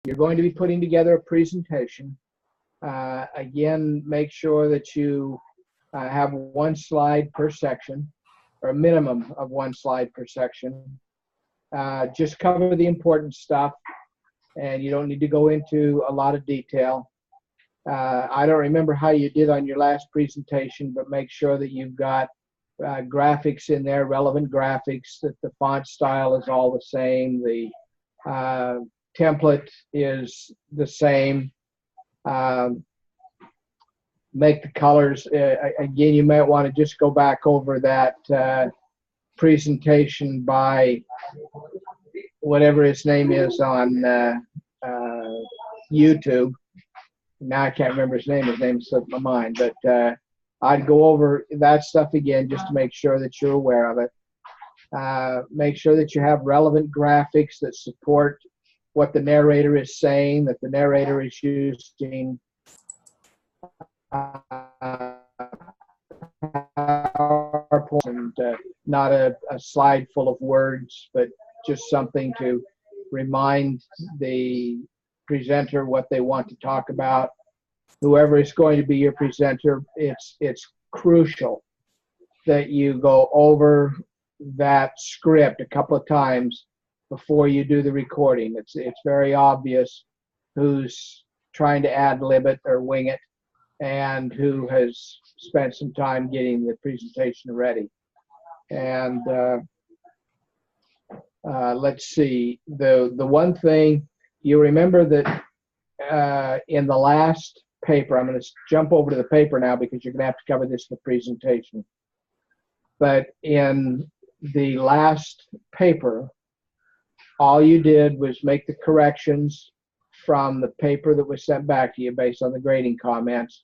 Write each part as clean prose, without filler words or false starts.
you're going to be putting together a presentation. Again, make sure that you have one slide per section, or a minimum of one slide per section. Just cover the important stuff, and you don't need to go into a lot of detail. I don't remember how you did on your last presentation, but make sure that you've got graphics in there, relevant graphics, that the font style is all the same, the template is the same. Make the colors, again, you might want to just go back over that presentation by whatever his name is on YouTube. Now I can't remember his name slipped my mind, but I'd go over that stuff again just to make sure that you're aware of it. Make sure that you have relevant graphics that support what the narrator is saying, that the narrator is using PowerPoint, and not a slide full of words, but just something to remind the presenter what they want to talk about. Whoever is going to be your presenter, it's crucial that you go over that script a couple of times before you do the recording. It's very obvious who's trying to ad-lib it or wing it, and who has spent some time getting the presentation ready. And let's see, the one thing you remember that in the last paper, I'm going to jump over to the paper now because you're going to have to cover this in the presentation. But in the last paper, all you did was make the corrections from the paper that was sent back to you based on the grading comments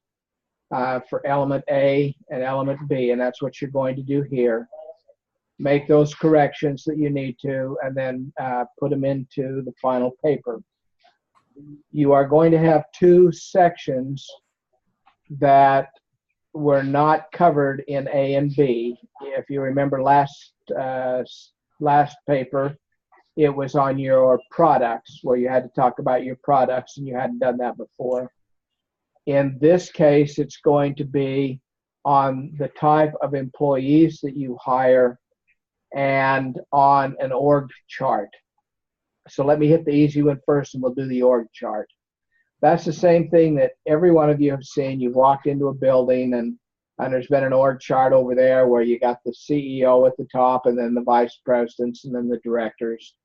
for element A and element B, and that's what you're going to do here. Make those corrections that you need to, and then put them into the final paper. You are going to have two sections that were not covered in A and B. If you remember last paper, it was on your products, where you had to talk about your products, and you hadn't done that before. In this case, it's going to be on the type of employees that you hire and on an org chart. So let me hit the easy one first, and we'll do the org chart. That's the same thing that every one of you have seen. You've walked into a building, and there's been an org chart over there where you got the CEO at the top, and then the vice presidents, and then the directors,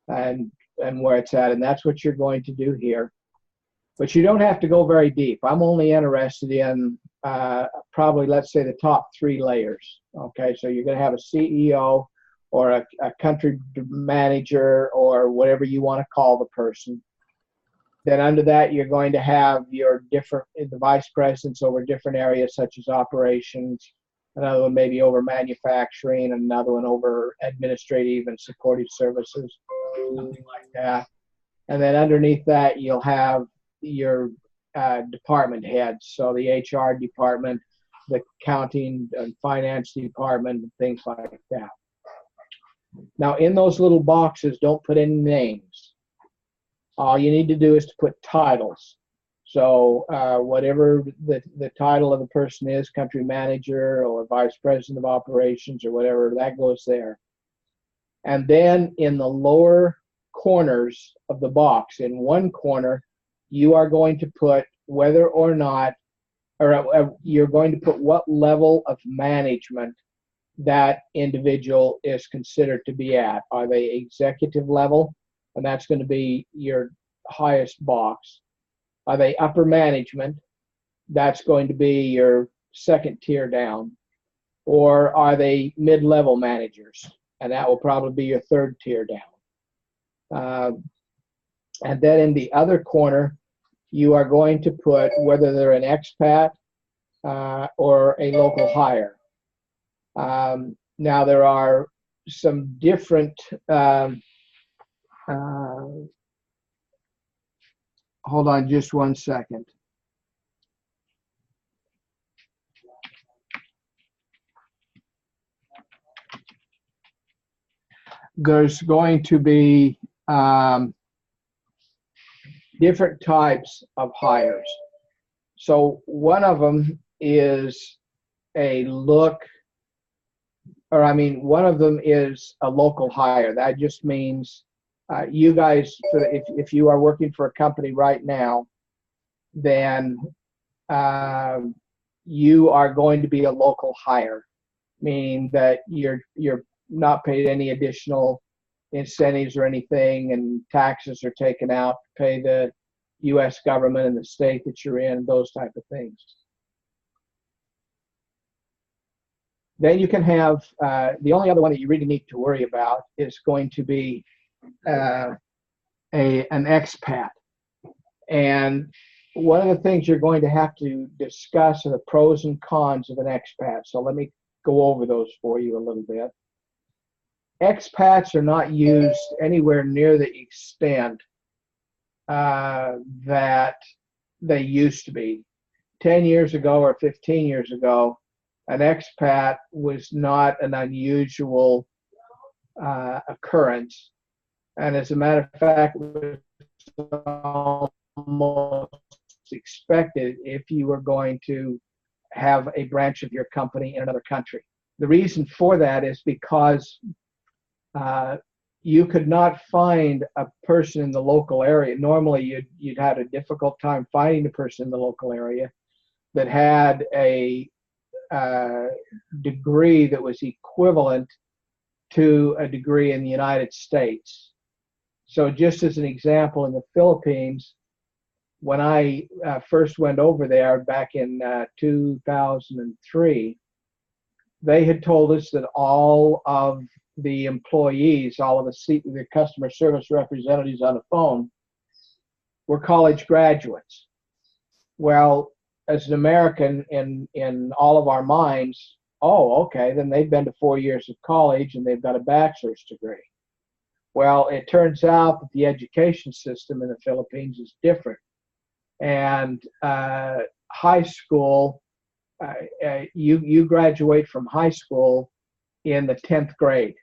and where it's at. And that's what you're going to do here. But you don't have to go very deep. I'm only interested in probably, let's say, the top 3 layers. Okay, so you're going to have a CEO or a country manager or whatever you want to call the person. Then under that, you're going to have your the vice presidents over different areas such as operations, another one maybe over manufacturing, another one over administrative and supportive services, something like that. And then underneath that, you'll have your department heads, so the HR department, the accounting and finance department, and things like that. Now, in those little boxes, don't put any names. All you need to do is to put titles. So whatever the title of the person is, country manager or vice president of operations or whatever, that goes there. And then in the lower corners of the box, in one corner, you are going to put whether or not, or you're going to put what level of management that individual is considered to be at. Are they executive level? And that's going to be your highest box. Are they upper management? That's going to be your second tier down. Or are they mid-level managers? And that will probably be your third tier down. And then in the other corner, you are going to put whether they're an expat or a local hire. Now, there are some different hold on just one second. There's going to be different types of hires. So one of them is one of them is a local hire. That just means you guys, if you are working for a company right now, then you are going to be a local hire, meaning that you're not paid any additional incentives or anything, and taxes are taken out to pay the U.S. government and the state that you're in, those type of things. Then you can have, the only other one that you really need to worry about is going to be an expat. And one of the things you're going to have to discuss are the pros and cons of an expat. So let me go over those for you a little bit. Expats are not used anywhere near the extent that they used to be. 10 years ago or 15 years ago, an expat was not an unusual occurrence. And as a matter of fact, it was almost expected if you were going to have a branch of your company in another country. The reason for that is because you could not find a person in the local area. Normally, you'd have a difficult time finding a person in the local area that had a degree that was equivalent to a degree in the United States. So just as an example, in the Philippines, when I first went over there back in 2003, they had told us that all of the employees, all of the customer service representatives on the phone were college graduates. Well, as an American, in all of our minds, oh, okay, then they've been to 4 years of college and they've got a bachelor's degree. Well, it turns out that the education system in the Philippines is different. And high school, you graduate from high school in the 10th grade.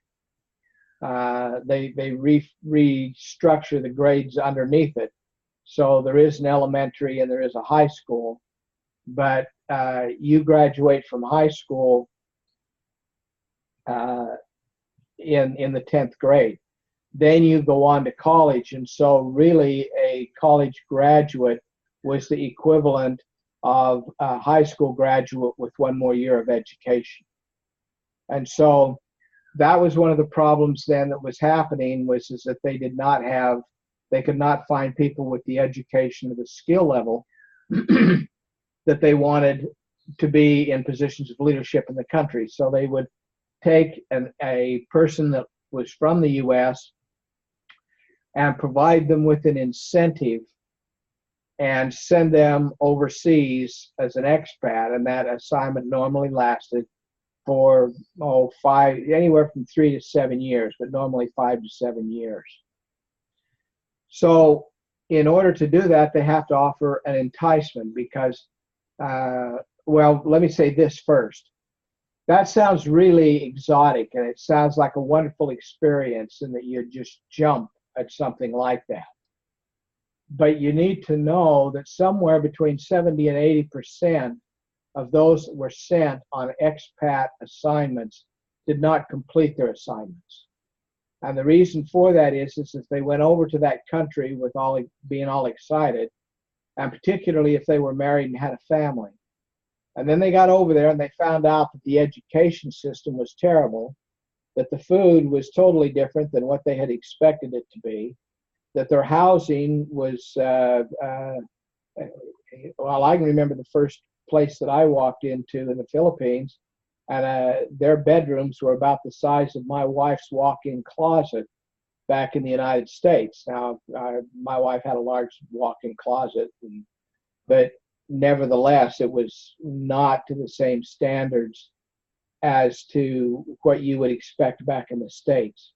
They restructure the grades underneath it. So there is an elementary and there is a high school, but you graduate from high school in the 10th grade. Then you go on to college, and so really a college graduate was the equivalent of a high school graduate with one more year of education. And so that was one of the problems then that was happening, is that they could not find people with the education or the skill level that they wanted to be in positions of leadership in the country. So they would take a person that was from the U.S. and provide them with an incentive and send them overseas as an expat, and that assignment normally lasted for anywhere from 3 to 7 years, but normally 5 to 7 years. So in order to do that, they have to offer an enticement because, well, let me say this first. That sounds really exotic, and it sounds like a wonderful experience, and that you just jump at something like that. But you need to know that somewhere between 70 and 80% of those that were sent on expat assignments did not complete their assignments. And the reason for that is if they went over to that country with being all excited, and particularly if they were married and had a family. And then they got over there and they found out that the education system was terrible, that the food was totally different than what they had expected it to be, that their housing was, well, I can remember the first place that I walked into in the Philippines, and their bedrooms were about the size of my wife's walk-in closet back in the United States. Now, my wife had a large walk-in closet, but nevertheless, it was not to the same standards as to what you would expect back in the States.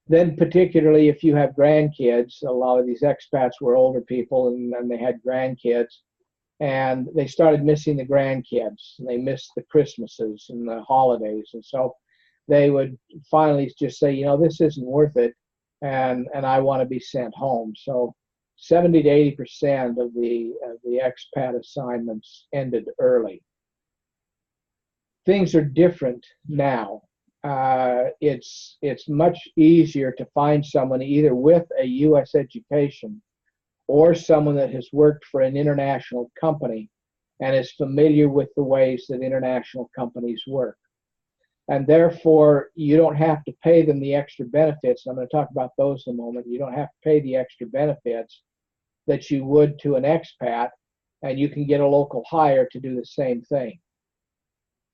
Then particularly if you have grandkids, a lot of these expats were older people and they had grandkids, and they started missing the grandkids. They missed the Christmases and the holidays, and so they would finally just say, this isn't worth it, and I want to be sent home. So 70 to 80% of the expat assignments ended early. Things are different now. It's much easier to find someone either with a U.S. education or someone that has worked for an international company and is familiar with the ways that international companies work. And therefore, you don't have to pay them the extra benefits. I'm going to talk about those in a moment. You don't have to pay the extra benefits that you would to an expat, and you can get a local hire to do the same thing.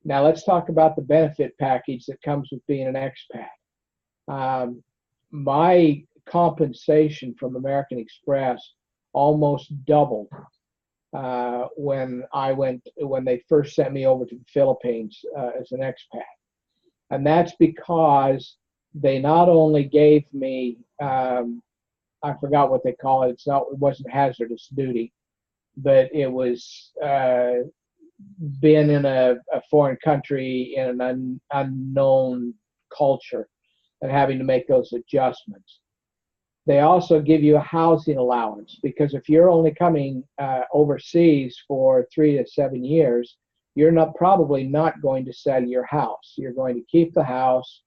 Now, let's talk about the benefit package that comes with being an expat. My compensation from American Express almost doubled when they first sent me over to the Philippines as an expat. And that's because they not only gave me, I forgot what they call it. It wasn't hazardous duty, but it was being in a foreign country in an unknown culture and having to make those adjustments. They also give you a housing allowance, because if you're only coming overseas for 3 to 7 years, you're probably not going to sell your house. You're going to keep the house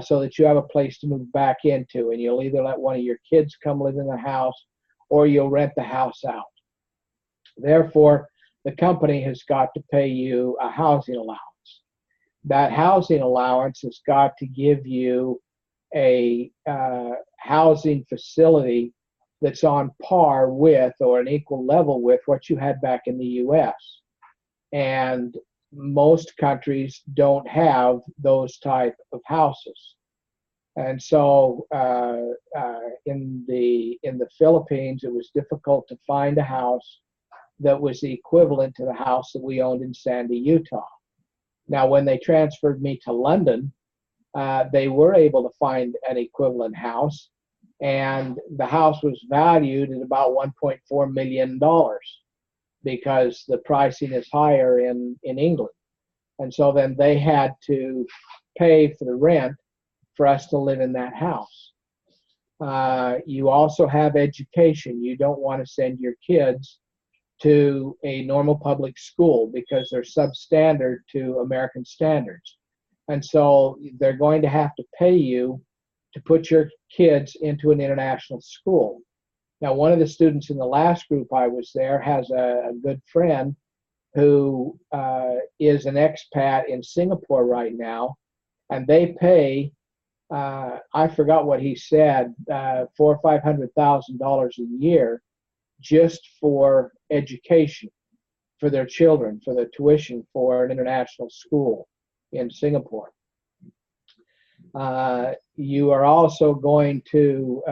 so that you have a place to move back into, and you'll either let one of your kids come live in the house or you'll rent the house out. Therefore, the company has got to pay you a housing allowance. That housing allowance has got to give you a housing facility that's on par with or an equal level with what you had back in the U.S. And most countries don't have those type of houses. And so in the Philippines, it was difficult to find a house that was the equivalent to the house that we owned in Sandy, Utah. Now, when they transferred me to London, they were able to find an equivalent house, and the house was valued at about $1.4 million because the pricing is higher in England. And so then they had to pay for the rent for us to live in that house. You also have education. You don't want to send your kids to a normal public school because they're substandard to American standards. And so they're going to have to pay you to put your kids into an international school. Now, one of the students in the last group I was there has a good friend who is an expat in Singapore right now, and they pay, I forgot what he said, $400,000 or $500,000 a year just for education for their children, for the tuition for an international school in Singapore. You are also going to,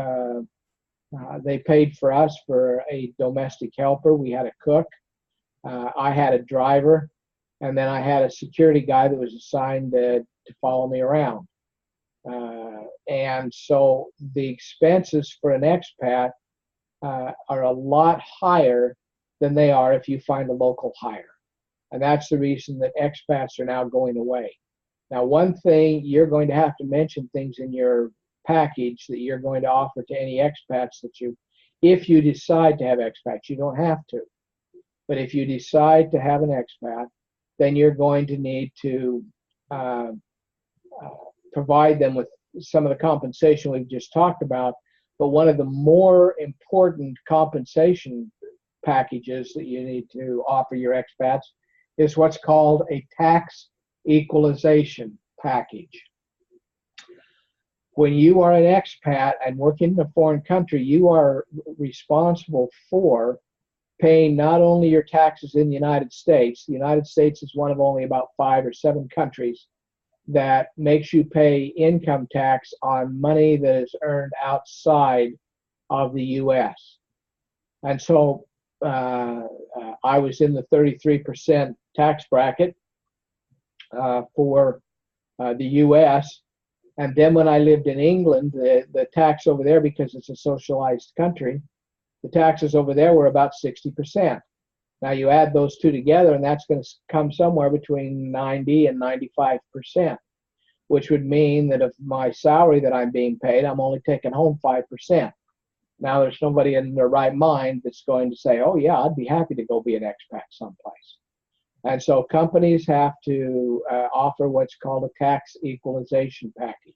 they paid for us for a domestic helper. We had a cook. I had a driver, and then I had a security guy that was assigned to follow me around. And so the expenses for an expat are a lot higher than they are if you find a local hire. And that's the reason that expats are now going away. Now, one thing, you're going to have to mention things in your package that you're going to offer to any expats that if you decide to have expats. You don't have to. But if you decide to have an expat, then you're going to need to provide them with some of the compensation we've just talked about. But one of the more important compensation packages that you need to offer your expats is what's called a tax equalization package. When you are an expat and working in a foreign country, you are responsible for paying not only your taxes in the United States. The United States is one of only about 5 or 7 countries that makes you pay income tax on money that is earned outside of the U.S. And so I was in the 33% tax bracket for the U.S. And then when I lived in England, the tax over there, because it's a socialized country, the taxes over there were about 60%. Now you add those two together, and that's going to come somewhere between 90 and 95%, which would mean that of my salary that I'm being paid, I'm only taking home 5%. Now, there's nobody in their right mind that's going to say, oh, yeah, I'd be happy to go be an expat someplace. And so companies have to offer what's called a tax equalization package.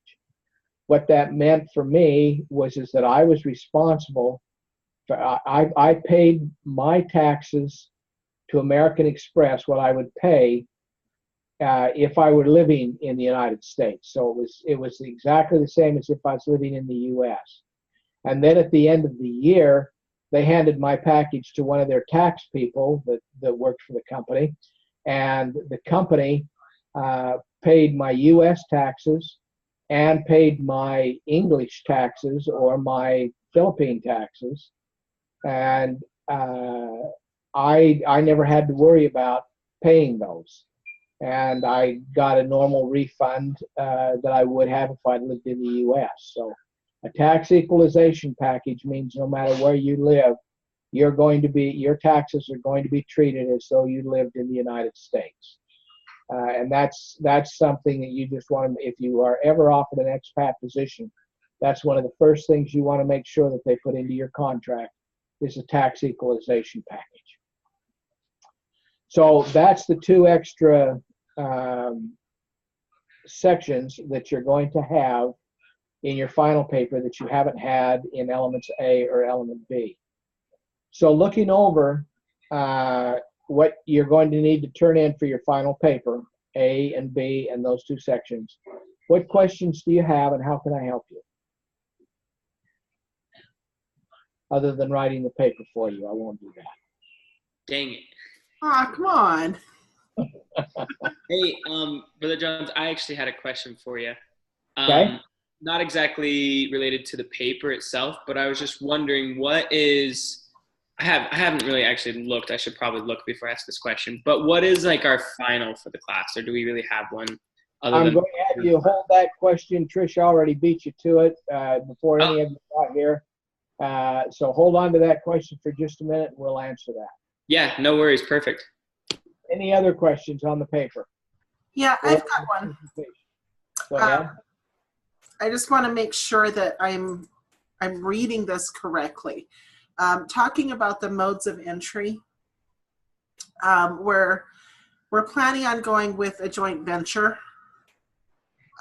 What that meant for me is that I was responsible for, I paid my taxes to American Express, what I would pay if I were living in the United States. So it was exactly the same as if I was living in the U.S. And then at the end of the year, they handed my package to one of their tax people that worked for the company. And the company paid my U.S. taxes and paid my English taxes or my Philippine taxes. And I never had to worry about paying those. And I got a normal refund that I would have if I lived in the U.S. So a tax equalization package means no matter where you live, your taxes are going to be treated as though you lived in the United States. And that's something that you just want to, if you are ever offered an expat position, that's one of the first things you want to make sure that they put into your contract is a tax equalization package. So that's the two extra sections that you're going to have in your final paper that you haven't had in elements A or element B. So looking over what you're going to need to turn in for your final paper, A and B and those two sections, what questions do you have and how can I help you? Other than writing the paper for you, I won't do that. Dang it. Ah, come on. Hey, Brother Jones, I actually had a question for you. Okay. Not exactly related to the paper itself, but I was just wondering what is, I haven't really actually looked. I should probably look before I ask this question, but what is like our final for the class, or do we really have one? I'm going to have you hold that question. Trish already beat you to it before any of you got here. So hold on to that question for just a minute and we'll answer that. Yeah, no worries. Perfect. Any other questions on the paper? Yeah, I've got one. Go ahead. I just want to make sure that I'm reading this correctly. Talking about the modes of entry, we're planning on going with a joint venture,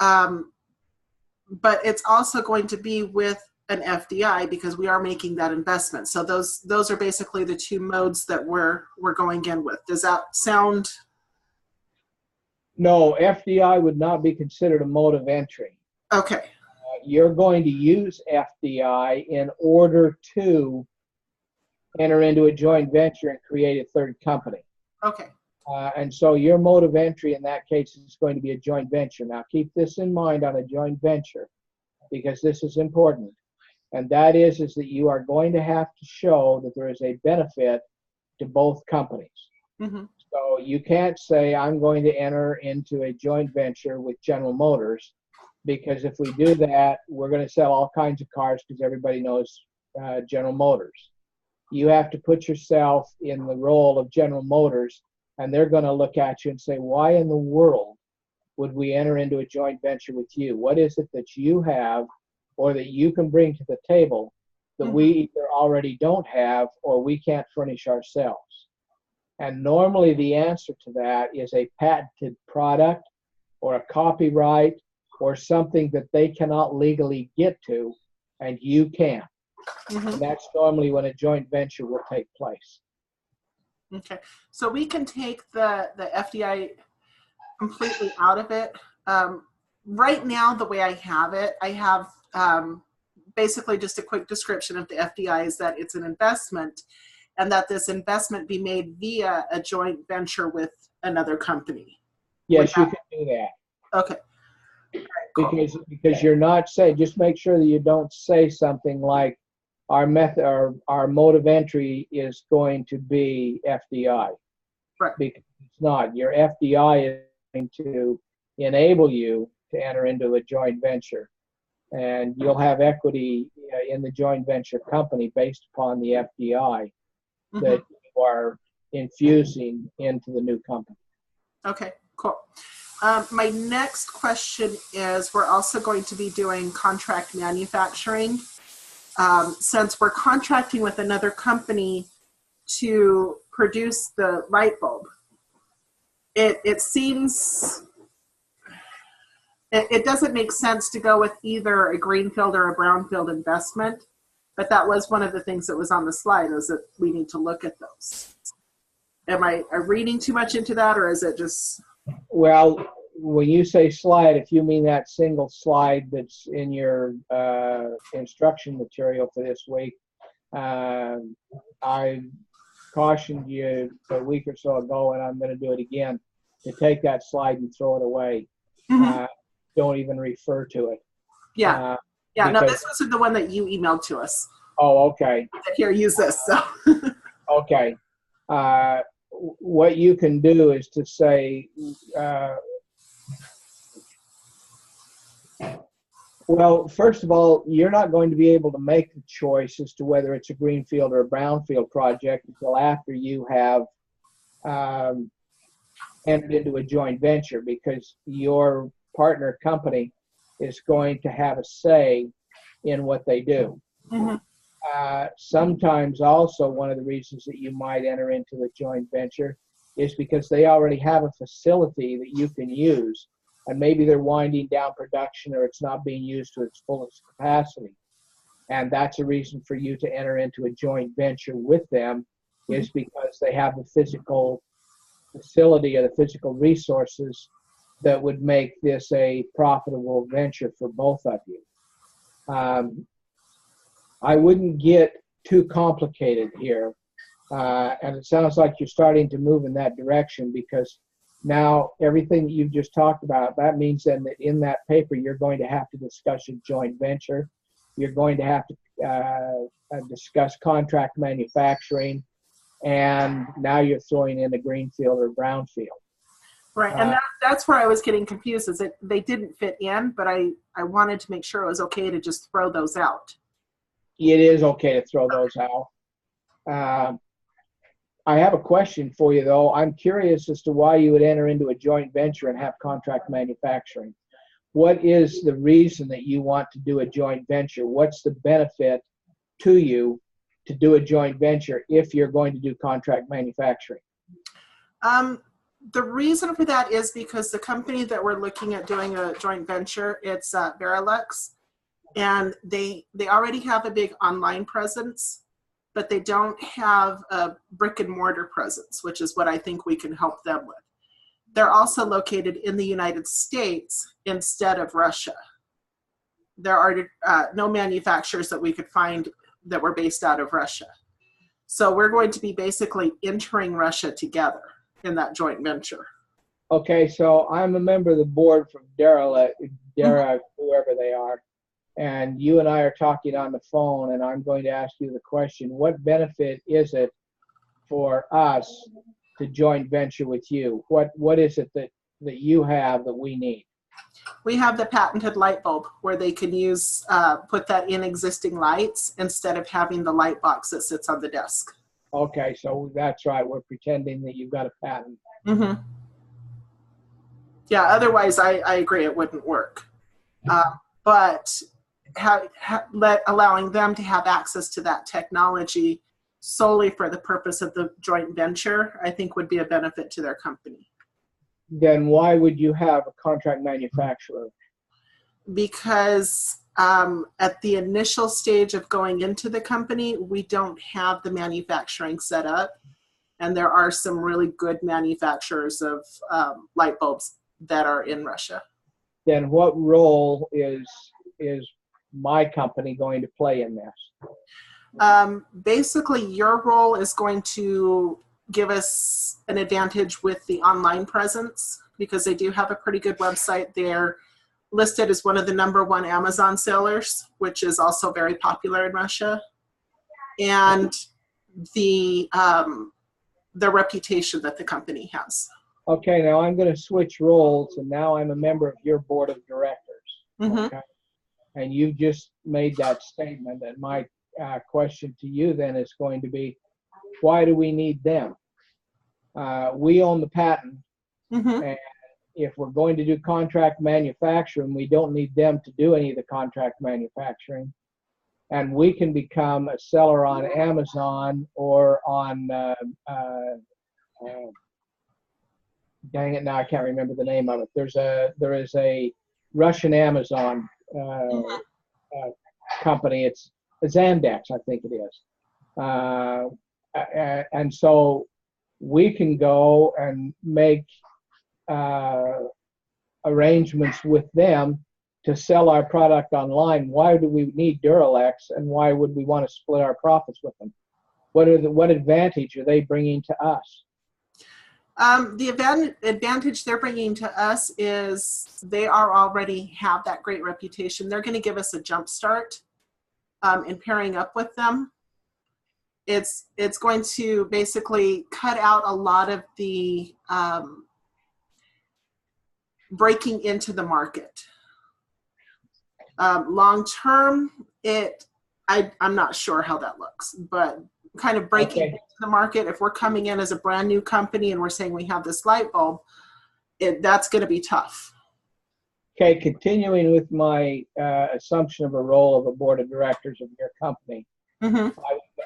but it's also going to be with an FDI because we are making that investment. So those are basically the two modes that we're going in with. Does that sound? No, FDI would not be considered a mode of entry. Okay. You're going to use FDI in order to enter into a joint venture and create a third company. Okay. And so your mode of entry in that case is going to be a joint venture. Now keep this in mind on a joint venture because this is important. And that is that you are going to have to show that there is a benefit to both companies. Mm-hmm. So you can't say, I'm going to enter into a joint venture with General Motors, because if we do that, we're going to sell all kinds of cars because everybody knows General Motors. You have to put yourself in the role of General Motors, and they're going to look at you and say, why in the world would we enter into a joint venture with you? What is it that you have or that you can bring to the table that we either already don't have or we can't furnish ourselves? And normally the answer to that is a patented product or a copyright or something that they cannot legally get to and you can. And that's normally when a joint venture will take place. Okay, so we can take the FDI completely out of it. Right now, the way I have it, I have basically just a quick description of the FDI is that it's an investment and that this investment be made via a joint venture with another company. Yes, you can do that. Okay. Right, cool. Because you're not saying, just make sure that you don't say something like our method or our mode of entry is going to be FDI. Right. Because it's not. Your FDI is going to enable you to enter into a joint venture. And you'll have equity in the joint venture company based upon the FDI that you are infusing into the new company. Okay, cool. My next question is, we're also going to be doing contract manufacturing. since we're contracting with another company to produce the light bulb, it seems it doesn't make sense to go with either a greenfield or a brownfield investment. But that was one of the things that was on the slide, is that we need to look at those. Am I reading too much into that, or is it just? Well, when you say slide, if you mean that single slide that's in your instruction material for this week, I cautioned you a week or so ago, and I'm going to do it again, to take that slide and throw it away. Mm-hmm. Don't even refer to it. Yeah. Yeah, no, this wasn't the one that you emailed to us. Oh, okay. Here, use this. So. Okay. What you can do is to say, well, first of all, you're not going to be able to make the choice as to whether it's a greenfield or a brownfield project until after you have entered into a joint venture, because your partner company is going to have a say in what they do. Mm-hmm. Sometimes also one of the reasons that you might enter into a joint venture is because they already have a facility that you can use, and maybe they're winding down production or it's not being used to its fullest capacity. And that's a reason for you to enter into a joint venture with them, is because they have the physical facility or the physical resources that would make this a profitable venture for both of you. I wouldn't get too complicated here, and it sounds like you're starting to move in that direction, because now everything that you've just talked about, that means then that in that paper you're going to have to discuss a joint venture, you're going to have to discuss contract manufacturing, and now you're throwing in a greenfield or brownfield. Right, and that's where I was getting confused, is that they didn't fit in, but I wanted to make sure it was okay to just throw those out. It is okay to throw those out. I have a question for you, though. I'm curious as to why you would enter into a joint venture and have contract manufacturing. What is the reason that you want to do a joint venture? What's the benefit to you to do a joint venture if you're going to do contract manufacturing? The reason for that is because the company that we're looking at doing a joint venture, it's Verilux, and they already have a big online presence, but they don't have a brick and mortar presence, which is what I think we can help them with. They're also located in the United States instead of Russia. There are no manufacturers that we could find that were based out of Russia. So we're going to be basically entering Russia together in that joint venture. Okay, so I'm a member of the board from Dara, whoever they are, and you and I are talking on the phone, and I'm going to ask you the question, what benefit is it for us to joint venture with you? What is it that you have that we need? We have the patented light bulb where they can use, put that in existing lights instead of having the light box that sits on the desk. Okay, so that's right. We're pretending that you've got a patent. Mm-hmm. Yeah, otherwise I agree it wouldn't work. But allowing them to have access to that technology solely for the purpose of the joint venture, I think would be a benefit to their company. Then why would you have a contract manufacturer? Because at the initial stage of going into the company, we don't have the manufacturing set up. And there are some really good manufacturers of light bulbs that are in Russia. Then what role is my company going to play in this? Basically, your role is going to give us an advantage with the online presence, because they do have a pretty good website. They're listed as one of the #1 Amazon sellers, which is also very popular in Russia. And the reputation that the company has. Okay, now I'm going to switch roles, and now I'm a member of your board of directors. Mm-hmm. Okay? And you just made that statement, and my question to you then is going to be, why do we need them? We own the patent, Mm-hmm. and if we're going to do contract manufacturing, we don't need them to do any of the contract manufacturing. and we can become a seller on Amazon or on, dang it, now I can't remember the name of it. There is a Russian Amazon company. It's Zandex, I think it is. And so we can go and make arrangements with them to sell our product online. Why do we need Duralex, and why would we want to split our profits with them? What advantage are they bringing to us? The advantage they're bringing to us is they already have that great reputation. They're going to give us a jump start in pairing up with them. It's going to basically cut out a lot of the breaking into the market. Long term, I'm not sure how that looks, but kind of breaking into the market, if we're coming in as a brand new company and we're saying we have this light bulb, that's going to be tough. Okay, continuing with my assumption of a role of a board of directors of your company,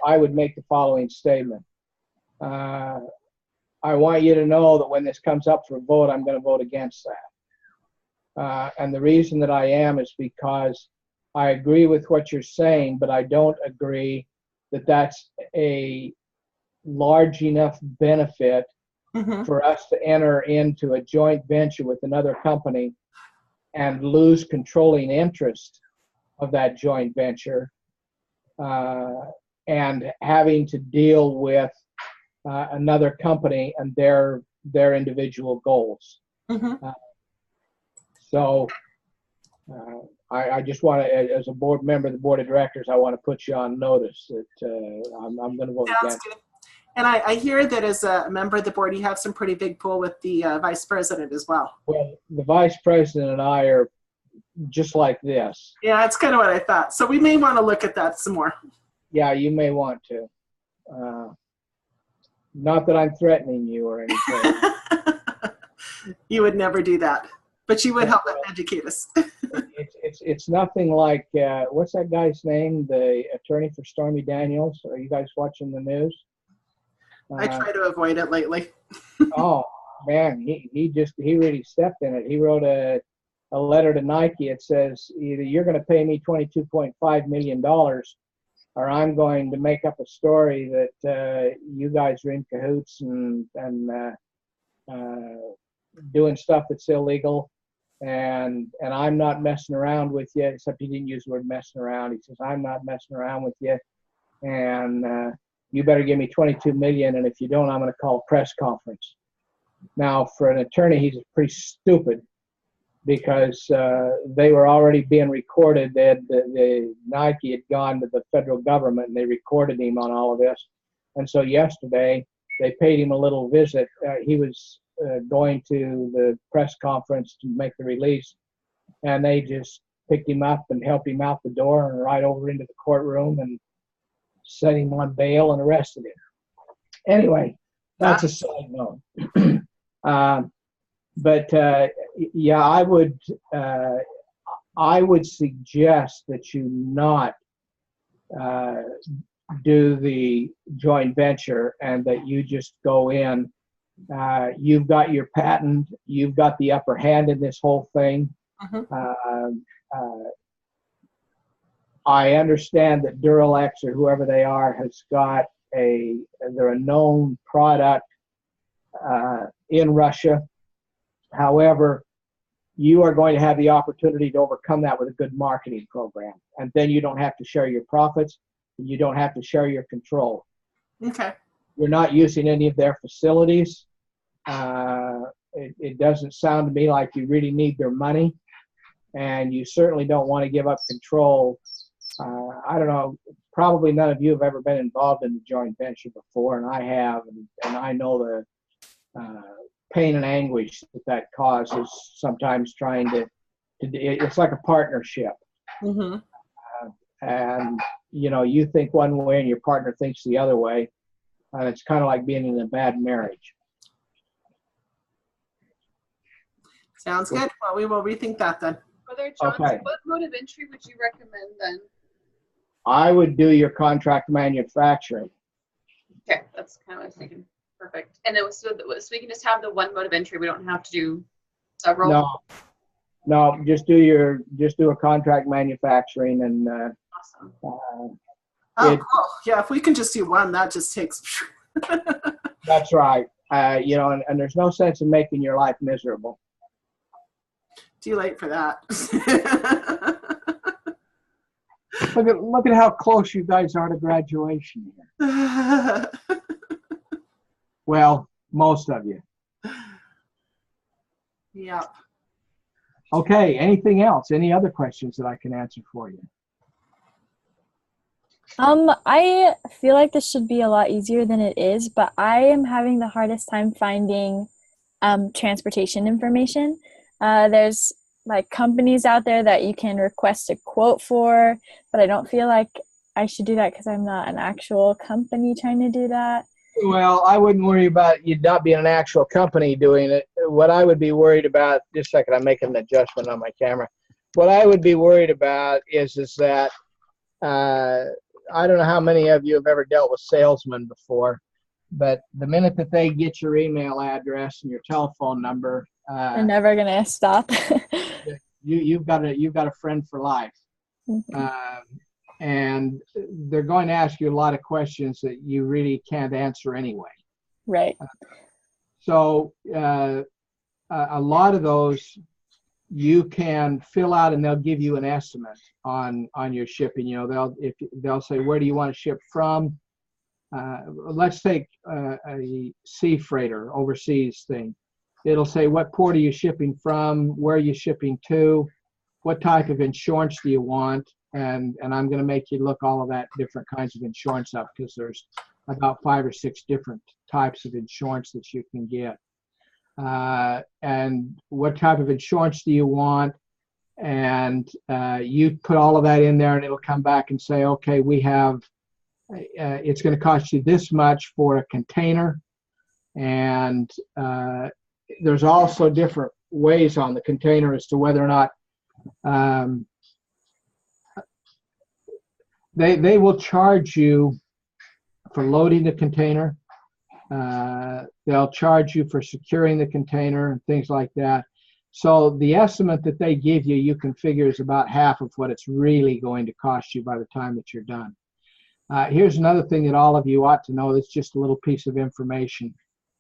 I would make the following statement. I want you to know that when this comes up for a vote, I'm going to vote against that. And the reason that I am is because I agree with what you're saying, but I don't agree that that's a large enough benefit for us to enter into a joint venture with another company and lose controlling interest of that joint venture and having to deal with another company and their individual goals. So I just want to, as a board member of the board of directors, I want to put you on notice that I'm going to vote against. Good. And I hear that as a member of the board, you have some pretty big pull with the vice president as well. Well, the vice president and I are just like this. Yeah, that's kind of what I thought. So we may want to look at that some more. Yeah, you may want to. Not that I'm threatening you or anything. You would never do that, but you would help educate us. It's nothing like, what's that guy's name? The attorney for Stormy Daniels. Are you guys watching the news? I try to avoid it lately. Oh man, he really stepped in it. He wrote a letter to Nike. It says either you're going to pay me $22.5 million, or I'm going to make up a story that you guys are in cahoots and doing stuff that's illegal, and I'm not messing around with you. Except he didn't use the word messing around. He says I'm not messing around with you, and you better give me $22 million, and if you don't, I'm going to call a press conference. Now, for an attorney, he's pretty stupid because they were already being recorded. The Nike had gone to the federal government, and they recorded him on all of this. And so yesterday, they paid him a little visit. He was going to the press conference to make the release, and they just picked him up and helped him out the door and right over into the courtroom and set him on bail and arrested him. Anyway, that's a side note. But yeah, I would suggest that you not do the joint venture and that you just go in. You've got your patent. You've got the upper hand in this whole thing. I understand that Duralex or whoever they are has got they're a known product in Russia. However, you are going to have the opportunity to overcome that with a good marketing program. And then you don't have to share your profits. And you don't have to share your control. Okay. You're not using any of their facilities. It doesn't sound to me like you really need their money. And you certainly don't want to give up control. I don't know, probably none of you have ever been involved in the joint venture before, and I have, and I know the pain and anguish that causes sometimes trying to it's like a partnership. And, you know, you think one way and your partner thinks the other way, and it's kind of like being in a bad marriage. Sounds good. Well, we will rethink that then. Brother John, Okay. what mode of entry would you recommend then? I would do your contract manufacturing. Okay, that's kind of what I was thinking. Perfect. And then so we can just have the one mode of entry. We don't have to do several. No, just do a contract manufacturing and Awesome. Oh, cool. Yeah, if we can just do one, that just takes. That's right. And there's no sense in making your life miserable. Too late for that. Look at how close you guys are to graduation here. Well, most of you. Yeah. Okay, anything else? Any other questions that I can answer for you? I feel like this should be a lot easier than it is, but I am having the hardest time finding transportation information. There's like companies out there that you can request a quote for, but I don't feel like I should do that because I'm not an actual company trying to do that. Well, I wouldn't worry about you not being an actual company doing it. What I would be worried about, just a second, I'm making an adjustment on my camera. What I would be worried about is that I don't know how many of you have ever dealt with salesmen before, but the minute that they get your email address and your telephone number, They're never gonna stop. you've got a friend for life. Mhm. And they're going to ask you a lot of questions that you really can't answer anyway. Right. So a lot of those you can fill out, and they'll give you an estimate on your shipping. They'll say, where do you want to ship from? Let's take a sea freighter, overseas thing. It'll say, what port are you shipping from? Where are you shipping to? What type of insurance do you want? And I'm going to make you look all of that different kinds of insurance up, because there's about 5 or 6 different types of insurance that you can get. And what type of insurance do you want? And you put all of that in there, and it'll come back and say, okay, we have, it's going to cost you this much for a container. And there's also different ways on the container as to whether or not they will charge you for loading the container. They'll charge you for securing the container and things like that. So the estimate that they give you, you can figure is about half of what it's really going to cost you by the time that you're done. Here's another thing that all of you ought to know. That's just a little piece of information.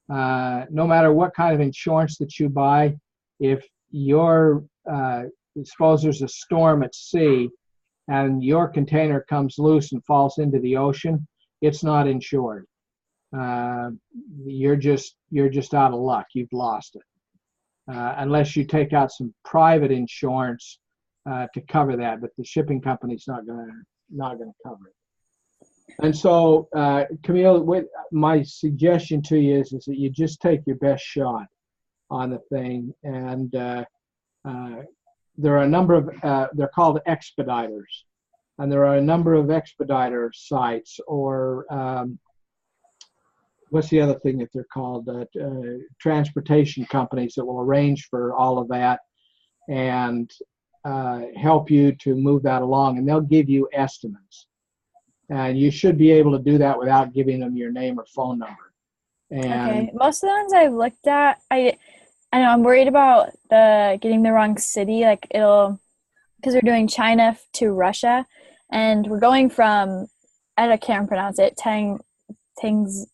No matter what kind of insurance that you buy, if suppose there's a storm at sea and your container comes loose and falls into the ocean, it's not insured. You're just out of luck. You've lost it, unless you take out some private insurance to cover that. But the shipping company's not gonna cover it. And so, Camille, my suggestion to you is that you just take your best shot on the thing. And there are a number of they're called expediters, and there are a number of expediter sites, or what's the other thing that they're called? Transportation companies that will arrange for all of that and help you to move that along, and they'll give you estimates. And you should be able to do that without giving them your name or phone number. And Okay. Most of the ones I've looked at, I know I'm worried about getting the wrong city. Like because we're doing China to Russia, and we're going from, I can't pronounce it, Zhangzhou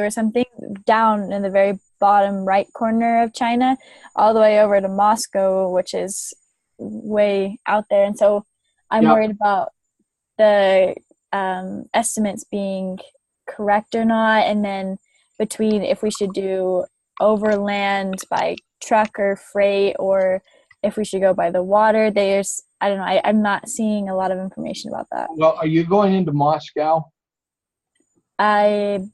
or something, down in the very bottom right corner of China, all the way over to Moscow, which is way out there. And so I'm worried about the estimates being correct or not, and then between if we should do overland by truck or freight, or if we should go by the water. I don't know, I'm not seeing a lot of information about that. well, are you going into Moscow? As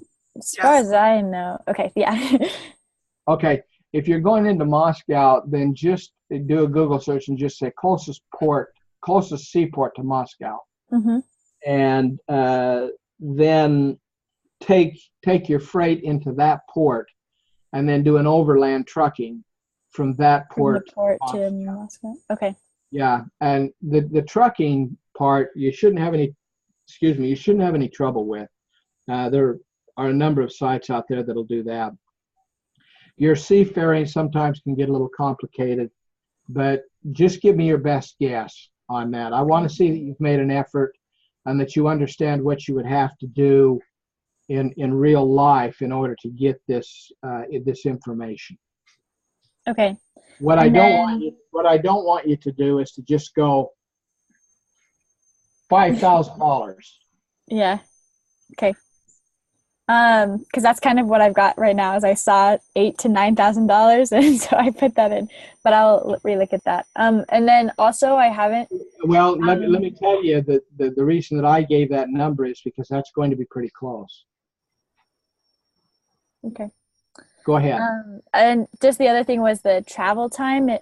far as I know. Okay, yeah. Okay, if you're going into Moscow, then just do a Google search and just say closest seaport to Moscow. Mm-hmm. And then take your freight into that port, and then do an overland trucking from that port, From the port to Moscow. Okay. Yeah, and the trucking part, you shouldn't have any, you shouldn't have any trouble with. There are a number of sites out there that'll do that. Your seafaring sometimes can get a little complicated, but just give me your best guess on that. I want to see that you've made an effort and that you understand what you would have to do in real life in order to get this this information. Okay. What I don't want you to do is to just go $5,000. Yeah. Okay. Because that's kind of what I've got right now. Is I saw $8,000 to $9,000, and so I put that in. But I'll relook at that. And then also I haven't. Well, let me tell you that the reason that I gave that number is because that's going to be pretty close. Okay. Go ahead. And just the other thing was the travel time. I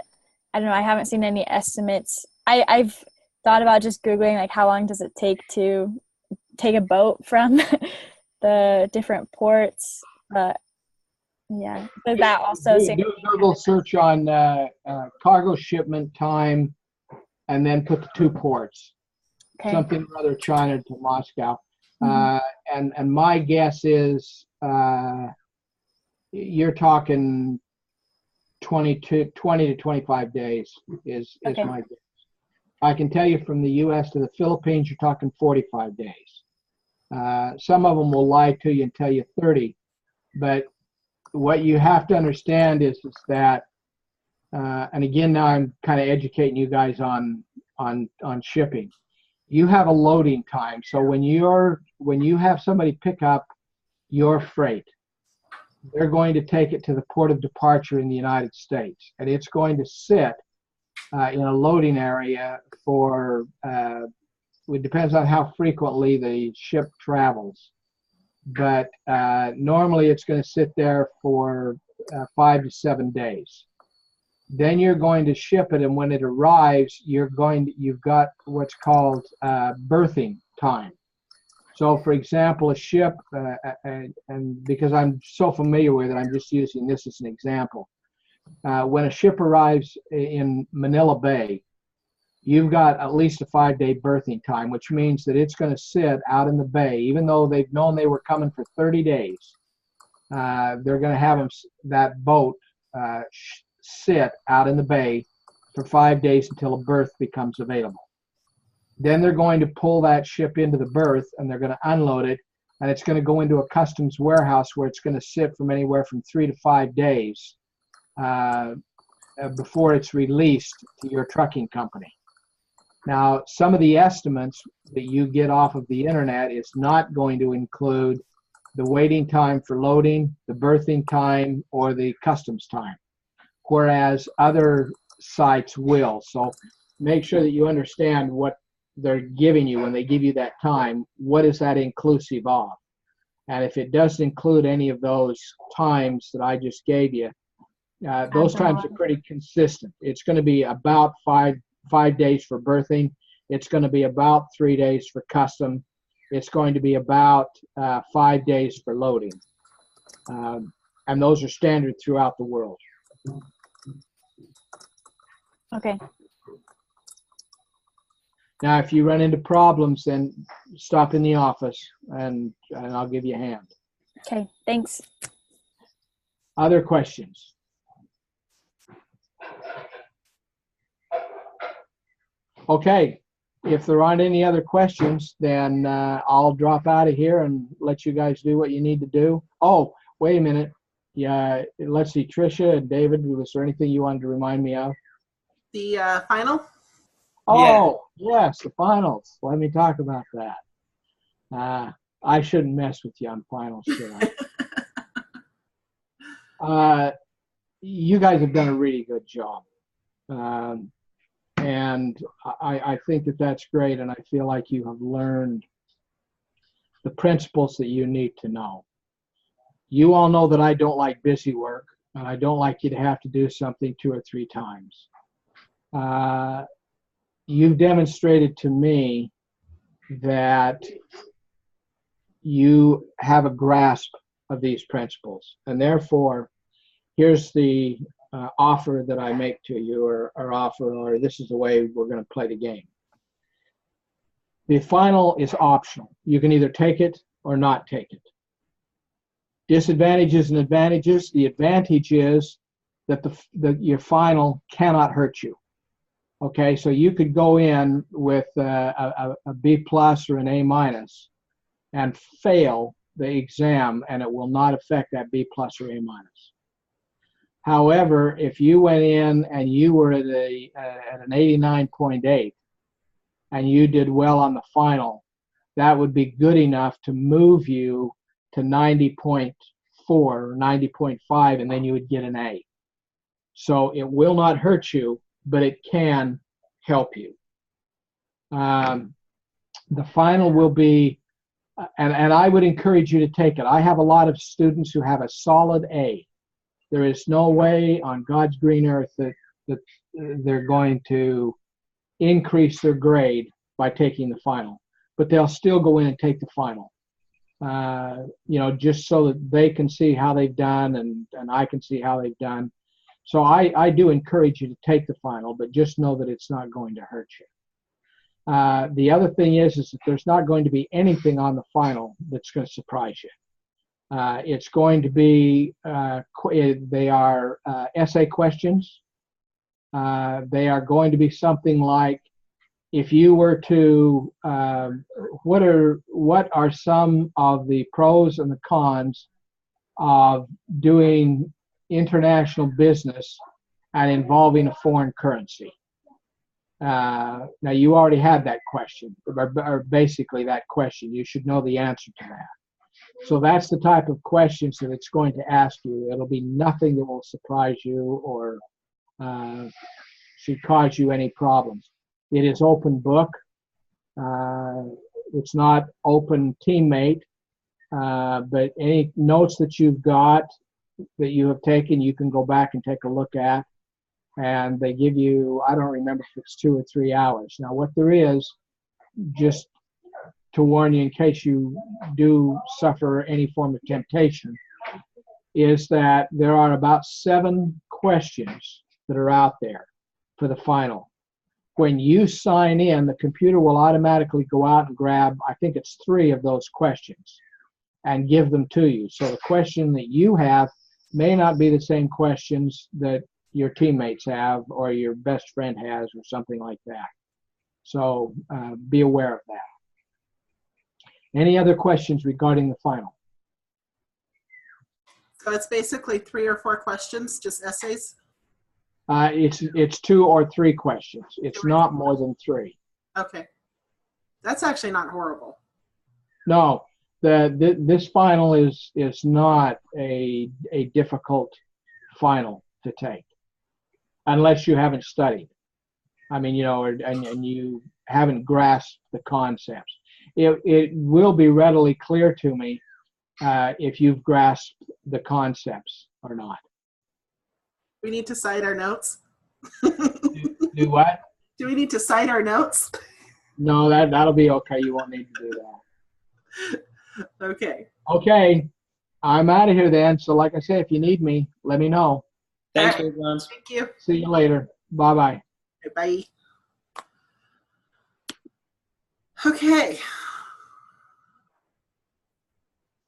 don't know. I haven't seen any estimates. I've thought about just Googling like how long does it take to take a boat from the different ports. Yeah. Does that also do a Google search on cargo shipment time, and then put the 2 ports. Okay. Something rather China to Moscow. And my guess is you're talking 20 to 25 days is Okay. my guess. I can tell you from the U.S. to the Philippines, you're talking 45 days. Some of them will lie to you and tell you 30, but what you have to understand is that, and again, now I'm kind of educating you guys on shipping. You have a loading time. So when you have somebody pick up your freight, they're going to take it to the port of departure in the United States, and it's going to sit in a loading area for, it depends on how frequently the ship travels, but normally it's going to sit there for 5 to 7 days. Then you're going to ship it, and when it arrives, you've got what's called berthing time. So, for example, a ship, and because I'm so familiar with it, I'm just using this as an example. When a ship arrives in Manila Bay, you've got at least a 5-day berthing time, which means that it's going to sit out in the bay. Even though they've known they were coming for 30 days, they're going to have that boat sit out in the bay for 5 days until a berth becomes available. Then they're going to pull that ship into the berth, and they're going to unload it, and it's going to go into a customs warehouse where it's going to sit from anywhere from 3 to 5 days before it's released to your trucking company. Now, some of the estimates that you get off of the internet is not going to include the waiting time for loading, the berthing time, or the customs time, whereas other sites will. So make sure that you understand what they're giving you when they give you that time. What is that inclusive of? And if it doesn't include any of those times that I just gave you, those times are pretty consistent. It's going to be about five days for berthing. It's going to be about 3 days for custom. It's going to be about 5 days for loading. And those are standard throughout the world. Okay. Now, if you run into problems, then stop in the office and I'll give you a hand. Okay, thanks. Other questions? Okay, if there aren't any other questions, then I'll drop out of here and let you guys do what you need to do. Oh, wait a minute. Yeah, let's see, Tricia and David, was there anything you wanted to remind me of? The final? Oh, yes, the finals. Let me talk about that. I shouldn't mess with you on finals, should I? You guys have done a really good job. And I think that that's great, and I feel like you have learned the principles that you need to know. You all know that I don't like busy work, and I don't like you to have to do something 2 or 3 times. You've demonstrated to me that you have a grasp of these principles, and therefore, here's the offer that I make to you, or offer, or this is the way we're going to play the game. The final is optional. You can either take it or not take it. Disadvantages and advantages. The advantage is that your final cannot hurt you. Okay, so you could go in with a B plus or an A minus and fail the exam, and it will not affect that B plus or A minus. However, if you went in and you were at an 89.8 and you did well on the final, that would be good enough to move you to 90.4 or 90.5, and then you would get an A. So it will not hurt you, but it can help you. The final will be, and I would encourage you to take it. I have a lot of students who have a solid A. There is no way on God's green earth that they're going to increase their grade by taking the final, but they'll still go in and take the final. Just so that they can see how they've done and I can see how they've done. So I do encourage you to take the final, but just know that it's not going to hurt you. The other thing is that there's not going to be anything on the final that's going to surprise you. It's going to be, they are essay questions. They are going to be something like, if you were to, what are some of the pros and the cons of doing international business and involving a foreign currency? Now, you already had that question, or basically that question. You should know the answer to that. So that's the type of questions that it's going to ask you. It'll be nothing that will surprise you or should cause you any problems. It is open book. It's not open teammate, but any notes that you've got that you have taken, you can go back and take a look at. And they give you, I don't remember if it's 2 or 3 hours. Now, what there is, just to warn you in case you do suffer any form of temptation, is that there are about 7 questions that are out there for the final. When you sign in, the computer will automatically go out and grab, I think it's 3 of those questions and give them to you. So the question that you have may not be the same questions that your teammates have or your best friend has or something like that. So be aware of that. Any other questions regarding the final? So it's basically 3 or 4 questions, just essays? It's 2 or 3 questions. It's not more than 3. Okay. That's actually not horrible. No, this final is not a difficult final to take, unless you haven't studied. I mean, and you haven't grasped the concepts. It will be readily clear to me if you've grasped the concepts or not. We need to cite our notes. Do what? Do we need to cite our notes? No, that'll be okay. You won't need to do that. Okay. Okay. I'm out of here then. So like I said, if you need me, let me know. Thanks, All right. everyone. Thank you. See you later. Bye-bye. Bye. Okay.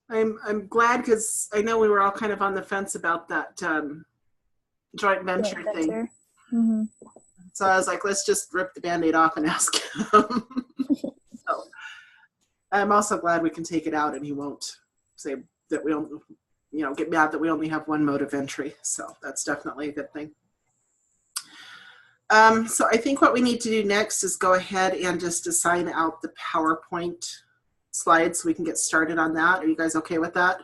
I'm glad because I know we were all kind of on the fence about that joint venture thing. Mm-hmm. So I was like, let's just rip the Band-Aid off and ask him. So I'm also glad we can take it out and he won't say that we don't, get mad that we only have one mode of entry. So that's definitely a good thing. So I think what we need to do next is go ahead and just assign out the PowerPoint slides so we can get started on that. Are you guys okay with that?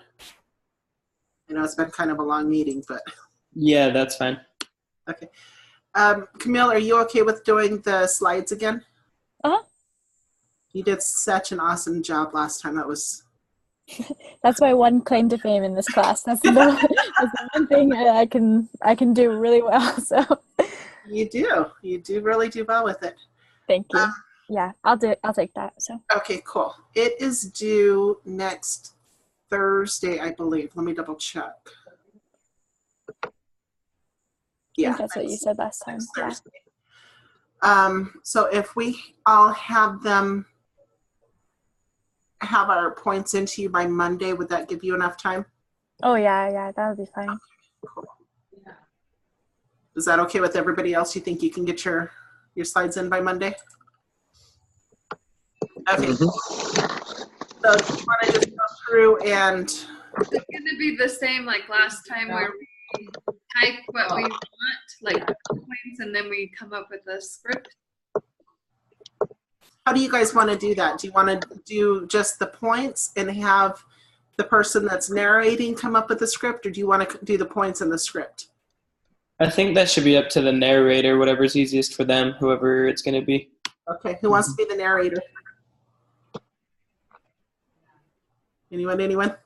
I know it's been kind of a long meeting, but. Yeah, that's fine. Okay. Camille, are you okay with doing the slides again? Uh-huh. You did such an awesome job last time. That was. That's my one claim to fame in this class. That's the one thing I can do really well. So. You do. You do really do well with it. Thank you. Yeah, I'll take that. So. Okay, cool. It is due next Thursday, I believe. Let me double check. Yeah, that's what you said last time. Yeah. So if we all have them have our points into you by Monday, would that give you enough time? Oh yeah, that would be fine. Is that okay with everybody else? You think you can get your slides in by Monday? Okay. Mhm. So do you want to just go through and It's gonna be the same like last time where we type what we want, like points, and then we come up with a script. how do you guys want to do that? Do you want to do just the points and have the person that's narrating come up with the script, or do you want to do the points in the script? I think that should be up to the narrator, whatever's easiest for them, whoever it's going to be. Okay, who wants to be the narrator? Anyone?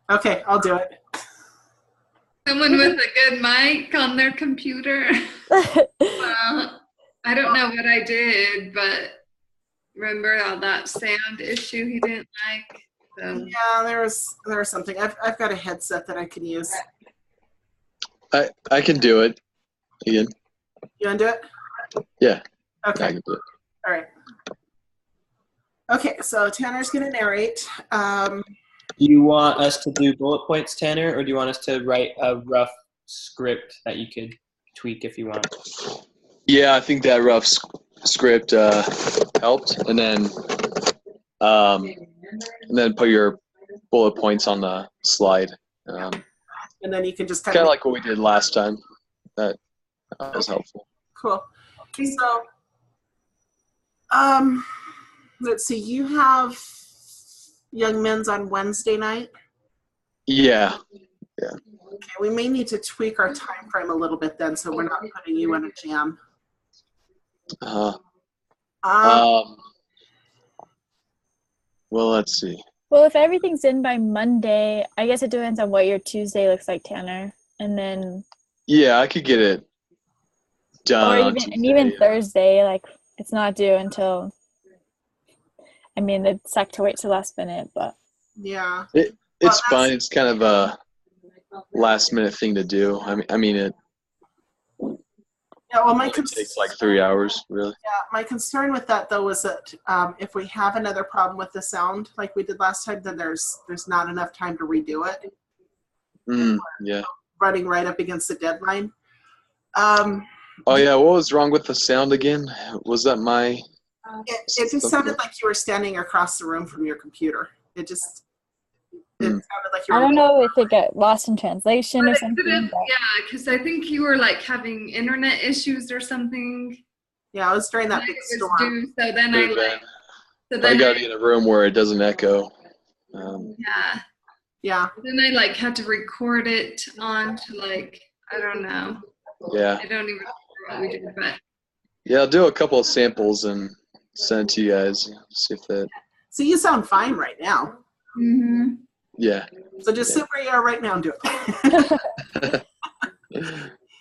Okay, I'll do it. Someone with a good mic on their computer. Well, I don't know what I did, but remember all that sound issue he didn't like? So. Yeah, there was something. I've got a headset that I can use. I can do it. Ian. You want to do it? Yeah. Okay. I can do it. All right. Okay, so Tanner's going to narrate. Do you want us to do bullet points, Tanner, or do you want us to write a rough script that you could tweak if you want? Yeah, I think that rough script helped, and then put your bullet points on the slide. And then you can just Kind of like what we did last time. That was helpful. Cool. So, let's see. You have Young Men's on Wednesday night. Yeah. Okay, we may need to tweak our time frame a little bit then, so we're not putting you in a jam. Well, let's see. Well, if everything's in by Monday, I guess it depends on what your Tuesday looks like, Tanner. And then Yeah, I could get it done. or on even Tuesday. Thursday, like it's not due until it sucked to wait till last minute, but Yeah. It's fine. It's kind of a last minute thing to do. I mean it Yeah. Well, my only takes like 3 hours, really. my concern with that though is that if we have another problem with the sound like we did last time, then there's not enough time to redo it. Yeah. Running right up against the deadline. Oh yeah, what was wrong with the sound again? Was that my? It just sounded like you were standing across the room from your computer. It sounded like you were. I don't know if it got lost in translation or something. But Yeah, because I think you were like having internet issues or something. Yeah, it was during that big It was storm. due, so then Pretty I bad. I gotta be in a room where it doesn't echo. Yeah. Then I like had to record it onto like I don't know. Yeah. I don't even remember what we did, but Yeah, I'll do a couple of samples and send it to you guys. See if that. So you sound fine right now. Yeah. So just sit where you are right now and do it.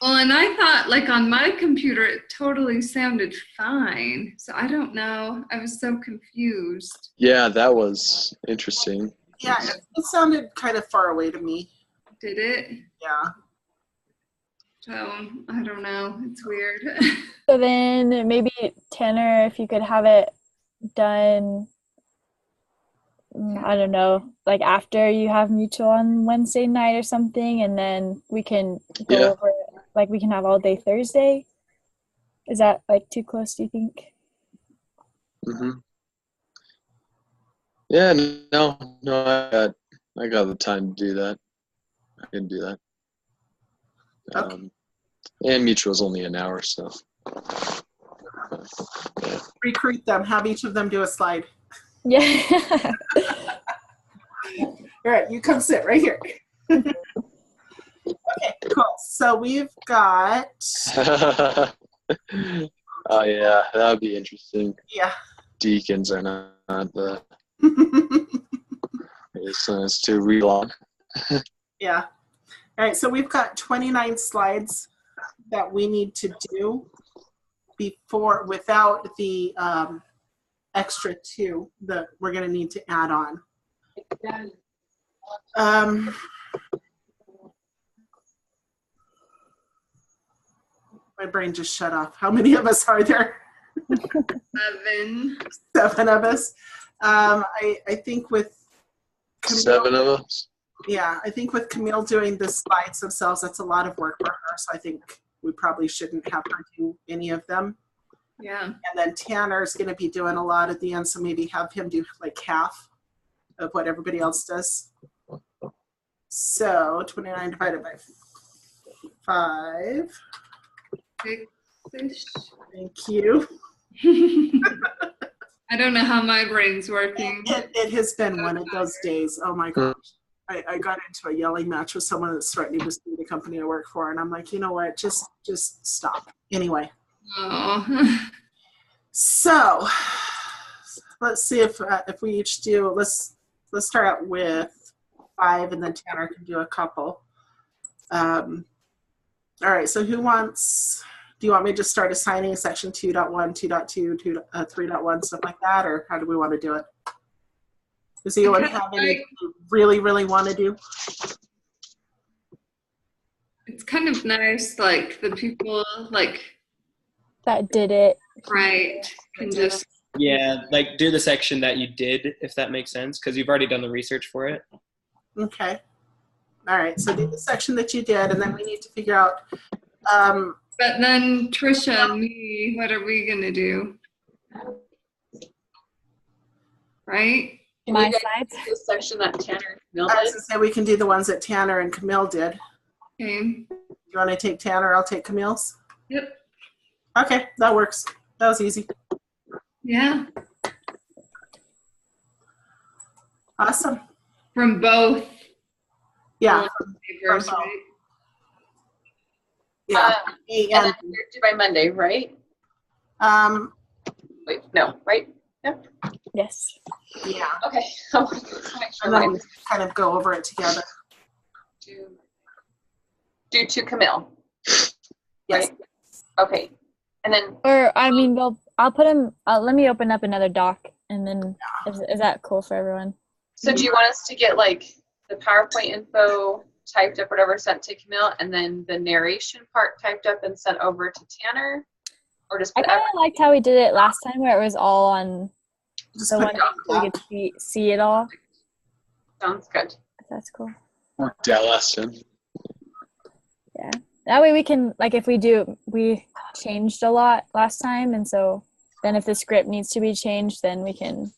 well, and I thought like on my computer it totally sounded fine. So I don't know. I was so confused. Yeah, that was interesting. Yeah, it sounded kind of far away to me. Did it? Yeah. So I don't know. It's weird. so then maybe Tanner, if you could have it done, I don't know, like after you have mutual on Wednesday night or something, and then we can go over it. Like we can have all day Thursday. Is that like too close, do you think? Yeah, no, I got the time to do that. I can do that. Okay. And mutual's only an hour, so. Yeah. Recruit them. Have each of them do a slide. Yeah. All right, you come sit right here. Okay, cool. So we've got. Oh yeah, that would be interesting. Yeah. Deacons are not the. It's too read long. Yeah. All right, so we've got 29 slides that we need to do without the extra 2 that we're going to need to add on. My brain just shut off. How many of us are there? 7. 7 of us. I think with Camille, 7 of us. yeah, I think with Camille doing the slides themselves, that's a lot of work for her. So I think we probably shouldn't have her do any of them. Yeah. And then Tanner's going to be doing a lot at the end, so maybe have him do like half of what everybody else does. So 29 divided by 5. 6-ish. Thank you. I don't know how my brain's working. It has been one of those days. Oh my gosh. I got into a yelling match with someone that's threatening to sue the company I work for, and I'm like, you know what? Just stop. Anyway. Oh. So let's see if we each do. Let's start out with 5, and then Tanner can do a couple. All right. So who wants? Do you want me to just start assigning section 2.1, 2.2, 3.1, stuff like that, or how do we want to do it? Does anyone have any you really want to do? It's kind of nice, like the people like That did it. right can just Yeah, like do the section that you did, if that makes sense, because you've already done the research for it. Okay. All right. So do the section that you did, and then we need to figure out. But then Trisha and me, what are we gonna do? Right? My you guys slides. do the section that Tanner and Camille I was did? gonna say we can do the ones that Tanner and Camille did. Okay. You want to take Tanner? I'll take Camille's. Yep. Okay, that works. That was easy. Yeah. Awesome. From both Yeah. papers, From both. right? Yeah. And then you're due by Monday, right? Um. Wait, no, right? Yes. Yeah. Okay. I want to make sure And then I we kind of go over it together. do to Camille. Yes. Right? Okay. And then Or I mean, I'll put him. Let me open up another doc, and then is that cool for everyone? so do you want us to get like the PowerPoint info typed up, whatever, sent to Camille, and then the narration part typed up and sent over to Tanner? Or just I put kind of liked how we did it last time, where it was all on Just the put one it on so we could see it all. sounds good. That's cool. Or Dallaston. Yeah. That way we can, like, if we changed a lot last time, and so then if the script needs to be changed, then we can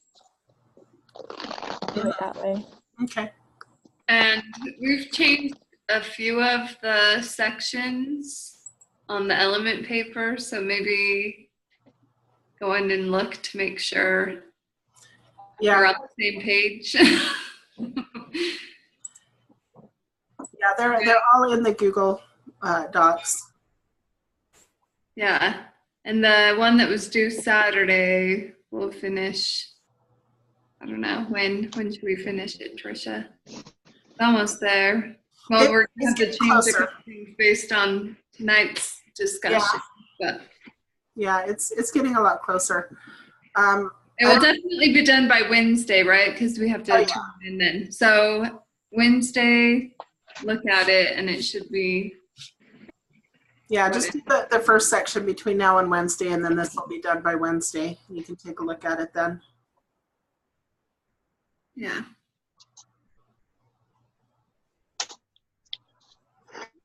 do it that way. Okay. And we've changed a few of the sections on the element paper, so maybe go in and look to make sure we're Yeah. on the same page. Yeah. They're all in the Google Docs. Yeah, and the one that was due Saturday will finish. I don't know when should we finish it, Trisha? It's almost there. Well, we're going to have to It's change a closer. couple things based on tonight's discussion, but Yeah. It's getting a lot closer. it will definitely be done by Wednesday, right? Because we have to Oh, yeah. turn it in then. So Wednesday, look at it, and it should be. Yeah. Just do the first section between now and Wednesday, and then this will be done by Wednesday. You can take a look at it then. Yeah.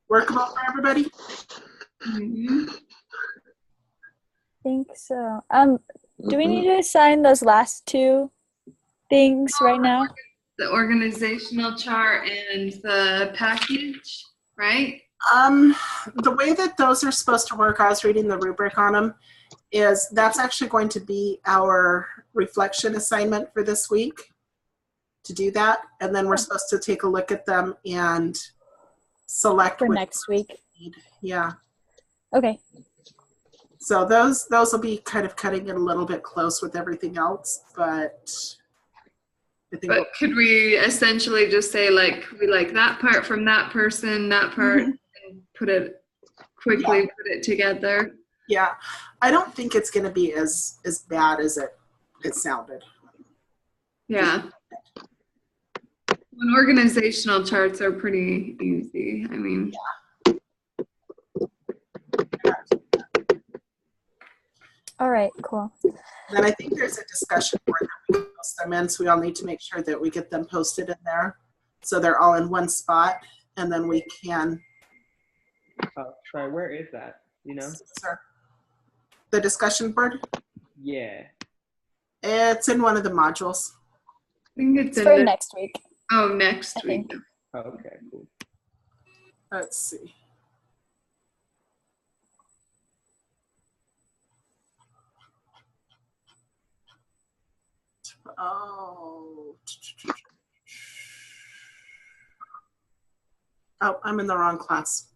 Workable for everybody? Mhm. think so. Do we need to assign those last two things right now? The organizational chart and the package, right? The way that those are supposed to work, I was reading the rubric on them, is that's actually going to be our reflection assignment for this week to do that. And then we're supposed to take a look at them and select For which next week. we need. Yeah. Okay. So those will be kind of cutting it a little bit close with everything else, but I think But could we essentially just say, like, we like that part from that person, that part, and put it quickly, put it together? yeah, I don't think it's going to be as bad as it sounded. Yeah. And organizational charts are pretty easy. I mean, All right, cool. Then I think there's a discussion board that we can post them in, so we all need to make sure that we get them posted in there. So they're all in one spot, and then we can. Try. Where is that? You know? Sir, the discussion board? Yeah. It's in one of the modules. I think it's It's in for the, next week. oh, next I week. think. Oh, okay. Cool. Let's see. Oh. Oh, I'm in the wrong class.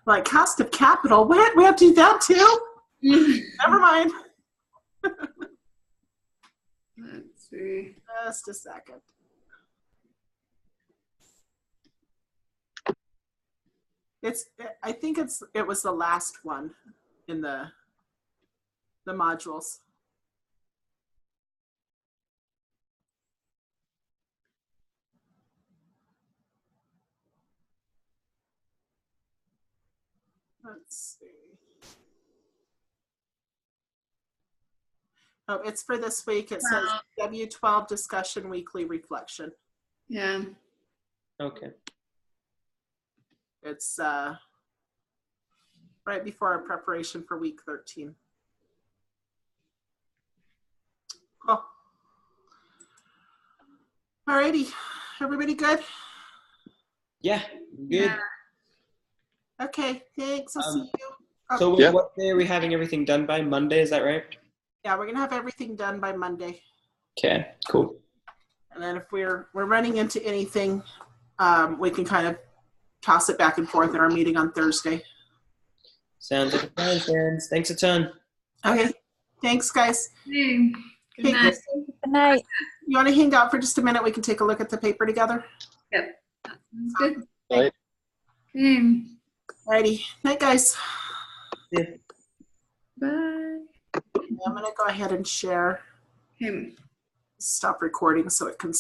Like cost of capital. What? We have to do that too? Never mind. Let's see. Just a second. I think it was the last one in the modules. Let's see. Oh, it's for this week. It says W12 discussion weekly reflection. Yeah. Okay. It's right before our preparation for week 13. Cool. Alrighty, everybody good? Yeah. Good. Yeah. Okay, thanks. I'll see you. Oh, So Yeah. what day are we having everything done by? Monday, is that right? yeah, we're gonna have everything done by Monday. Okay. Cool. And then if we're running into anything, we can kind of toss it back and forth at our meeting on Thursday. Sounds like a plan, friends. Thanks a ton. Okay, thanks guys. Hey, good Okay, night. Kristen, Good night. you want to hang out for just a minute? We can take a look at the paper together. Yep. Sounds good. Right. Okay. Alrighty, night guys. Yeah. Bye. I'm gonna go ahead and share. Okay. Stop recording so it can